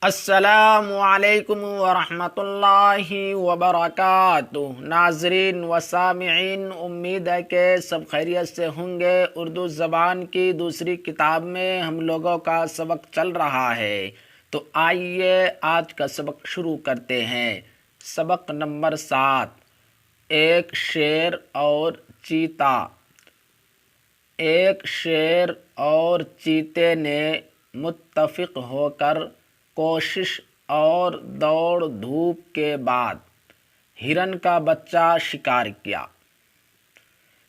السلام علیکم ورحمۃ اللہ وبرکاتہ۔ ناظرین و سامعین، امید ہے کہ سب خیریت سے ہوں گے۔ اردو زبان کی دوسری کتاب میں ہم لوگوں کا سبق چل رہا ہے، تو آئیے آج کا سبق شروع کرتے ہیں۔ سبق نمبر 7، ایک شیر اور چیتا۔ ایک شیر اور چیتے نے متفق ہو کر کوشش اور دوڑ دھوپ کے بعد ہرن کا بچہ شکار کیا۔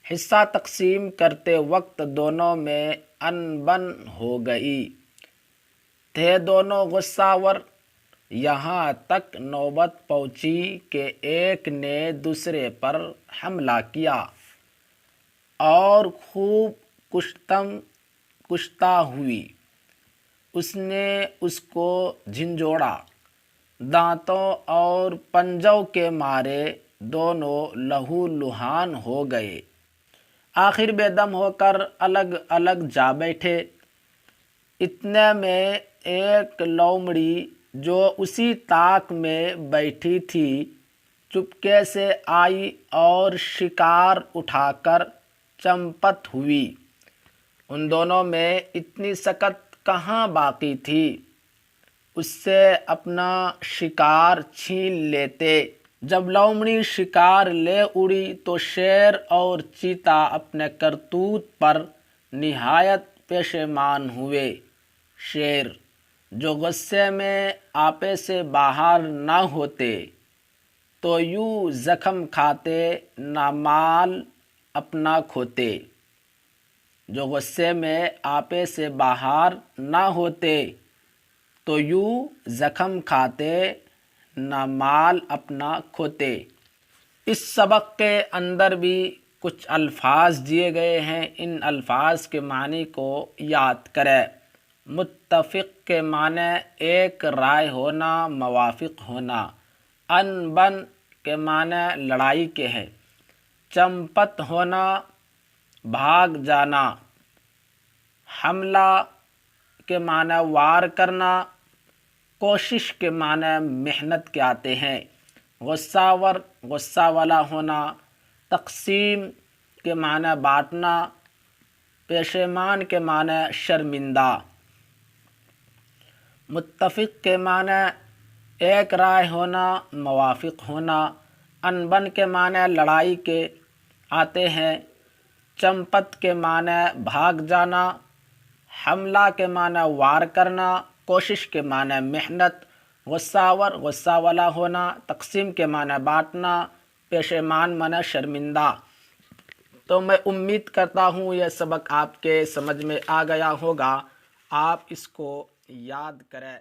حصہ تقسیم کرتے وقت دونوں میں ان بن ہو گئی۔ تھے دونوں غصہ ور، یہاں تک نوبت پہنچی کہ ایک نے دوسرے پر حملہ کیا اور خوب کشتہ ہوئی۔ اس نے اس کو جھنجھوڑا، دانتوں اور پنجوں کے مارے دونوں لہو لہان ہو گئے۔ آخر بے دم ہو کر الگ الگ جا بیٹھے۔ اتنے میں ایک لومڑی جو اسی طاق میں بیٹھی تھی چپکے سے آئی اور شکار اٹھا کر چمپت ہوئی۔ ان دونوں میں اتنی سکت کہاں باقی تھی، اس سے اپنا شکار چھین لیتے۔ جب لومڑی شکار لے اڑی تو شیر اور چیتا اپنے کرتوت پر نہایت پشیمان ہوئے۔ شیر، جو غصے میں آپے سے باہر نہ ہوتے تو یوں زخم کھاتے نہ مال اپنا کھوتے۔ جو غصے میں آپے سے باہر نہ ہوتے تو یوں زخم کھاتے نہ مال اپنا کھوتے۔ اس سبق کے اندر بھی کچھ الفاظ دیے گئے ہیں، ان الفاظ کے معنی کو یاد کریں۔ متفق کے معنی ایک رائے ہونا، موافق ہونا۔ ان بن کے معنی لڑائی کے ہیں۔ چمپت ہونا، بھاگ جانا۔ حملہ کے معنی وار کرنا۔ کوشش کے معنی محنت کے آتے ہیں۔ غصہ ور، غصہ والا ہونا۔ تقسیم کے معنی بانٹنا۔ پشیمان کے معنی شرمندہ۔ متفق کے معنی ایک رائے ہونا، موافق ہونا۔ ان بن کے معنی لڑائی کے آتے ہیں۔ چمپت کے معنی بھاگ جانا۔ حملہ کے معنی وار کرنا۔ کوشش کے معنی محنت۔ غصہ ور، غصہ والا ہونا۔ تقسیم کے معنی بانٹنا۔ پشیمان معنی شرمندہ۔ تو میں امید کرتا ہوں یہ سبق آپ کے سمجھ میں آ گیا ہوگا، آپ اس کو یاد کریں۔